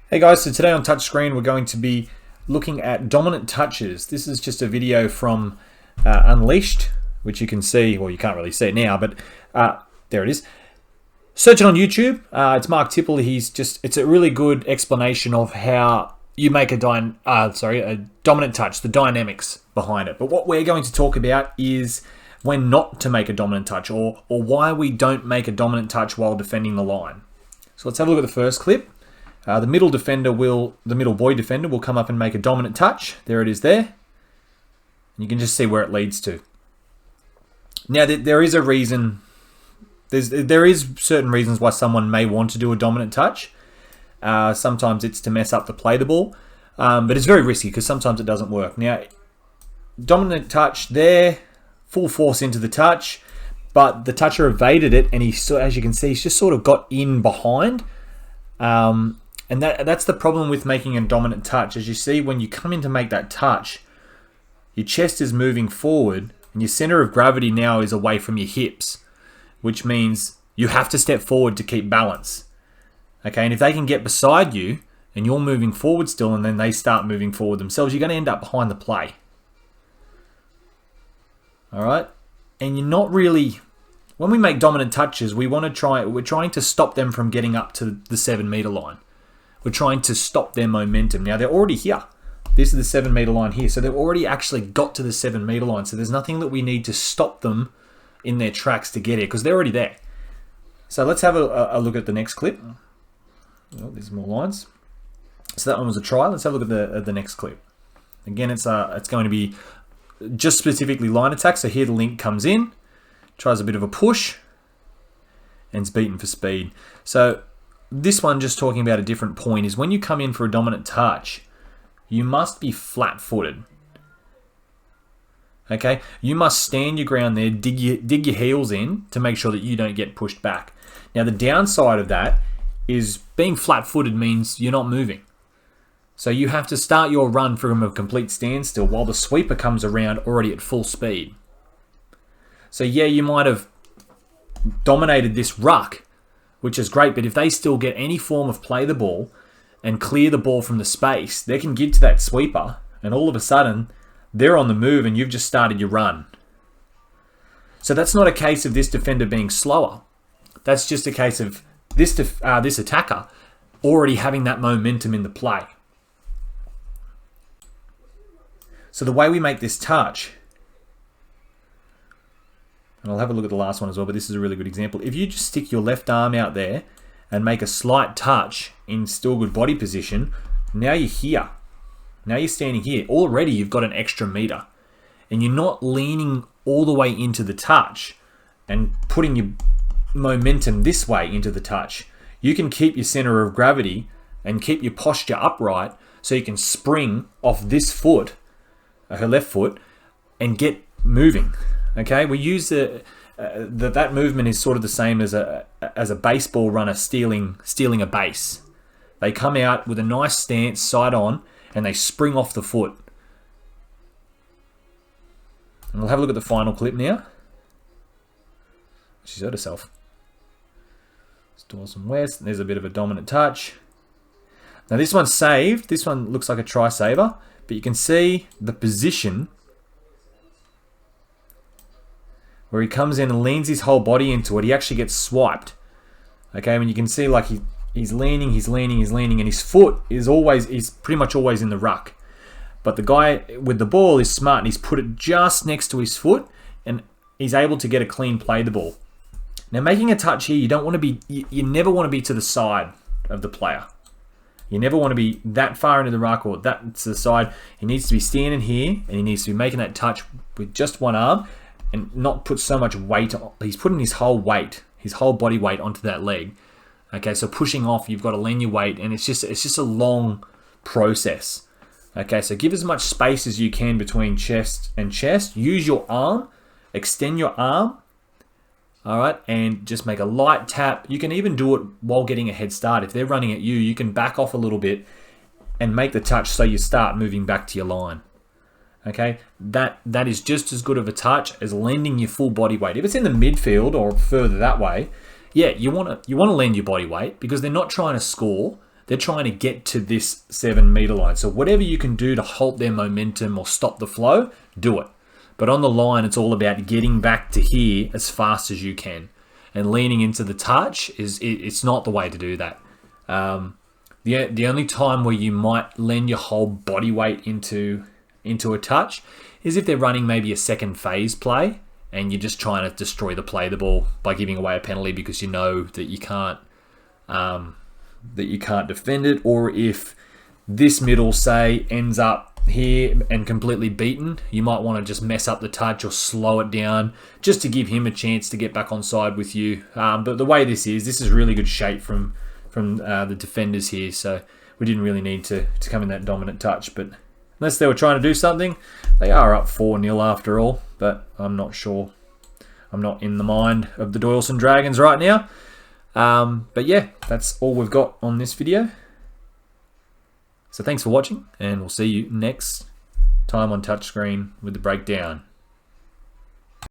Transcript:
Hey guys, so today on Touchscreen we're going to be looking at dominant touches. This is just a video from Unleashed, which you can see, well you can't really see it now, but there it is. Search it on YouTube. It's Mark Tipple. It's a really good explanation of how you make a dominant touch, the dynamics behind it. But what we're going to talk about is when not to make a dominant touch, or why we don't make a dominant touch while defending the line. So let's have a look at the first clip. The middle boy defender will come up and make a dominant touch. There it is there. And you can just see where it leads to. Now, there is a reason. There is certain reasons why someone may want to do a dominant touch. Sometimes it's to mess up the play the ball. But it's very risky because sometimes it doesn't work. Now, dominant touch there, full force into the touch. But the toucher evaded it, and as you can see, he's just sort of got in behind. And that's the problem with making a dominant touch. As you see, when you come in to make that touch, your chest is moving forward and your center of gravity now is away from your hips, which means you have to step forward to keep balance. Okay, and if they can get beside you and you're moving forward still and then they start moving forward themselves, you're going to end up behind the play. Alright? And you're not really... When we make dominant touches, we're trying to stop them from getting up to the 7 meter line. We're trying to stop their momentum. Now, they're already here. This is the 7 meter line here. So they've already actually got to the 7 meter line. So there's nothing that we need to stop them in their tracks to get here because they're already there. So let's have a look at the next clip. Oh, there's more lines. So that one was a try. Let's have a look at the next clip. Again, it's going to be just specifically line attack. So here the link comes in, tries a bit of a push, and it's beaten for speed. So this one, just talking about a different point, is when you come in for a dominant touch, you must be flat-footed. Okay, you must stand your ground there, dig your heels in to make sure that you don't get pushed back. Now, the downside of that is being flat-footed means you're not moving. So you have to start your run from a complete standstill while the sweeper comes around already at full speed. So yeah, you might have dominated this ruck, which is great, but if they still get any form of play the ball and clear the ball from the space, they can get to that sweeper, and all of a sudden, they're on the move and you've just started your run. So that's not a case of this defender being slower. That's just a case of this attacker already having that momentum in the play. So the way we make this touch, and I'll have a look at the last one as well, but this is a really good example. If you just stick your left arm out there and make a slight touch in still good body position, now you're here. Now you're standing here. Already you've got an extra meter. And you're not leaning all the way into the touch and putting your momentum this way into the touch. You can keep your center of gravity and keep your posture upright so you can spring off this foot, her left foot, and get moving. Okay, we use that movement is sort of the same as a baseball runner stealing a base. They come out with a nice stance, side on, and they spring off the foot. And we'll have a look at the final clip now. She's hurt herself. Dawson West. There's a bit of a dominant touch. Now this one's saved. This one looks like a try saver, but you can see the position where he comes in and leans his whole body into it. He actually gets swiped. Okay, when you can see like he's leaning, and his foot is pretty much always in the ruck. But the guy with the ball is smart and he's put it just next to his foot and he's able to get a clean play the ball. Now making a touch here, you never want to be to the side of the player. You never want to be that far into the ruck or that to the side. He needs to be standing here and he needs to be making that touch with just one arm and not put so much weight on. He's putting his whole body weight onto that leg. Okay, so pushing off, you've got to lean your weight, and it's just a long process. Okay, so give as much space as you can between chest and chest. Use your arm, extend your arm, all right, and just make a light tap. You can even do it while getting a head start. If they're running at you, you can back off a little bit and make the touch so you start moving back to your line. Okay, that is just as good of a touch as lending your full body weight. If it's in the midfield or further that way, yeah, you want to lend your body weight because they're not trying to score. they're trying to get to this 7 meter line. So whatever you can do to halt their momentum or stop the flow, do it. But on the line, it's all about getting back to here as fast as you can. And leaning into the touch, it's not the way to do that. The only time where you might lend your whole body weight into a touch is if they're running maybe a second phase play and you're just trying to destroy the play of the ball by giving away a penalty because you know that you can't defend it, or if this middle, say, ends up here and completely beaten, you might want to just mess up the touch or slow it down just to give him a chance to get back on side with you. But the way this is really good shape from the defenders here, so we didn't really need to come in that dominant touch. But unless they were trying to do something, they are up 4-0 after all, but I'm not sure. I'm not in the mind of the Doyleson Dragons right now. But yeah, that's all we've got on this video. So thanks for watching, and we'll see you next time on Touchscreen with the breakdown.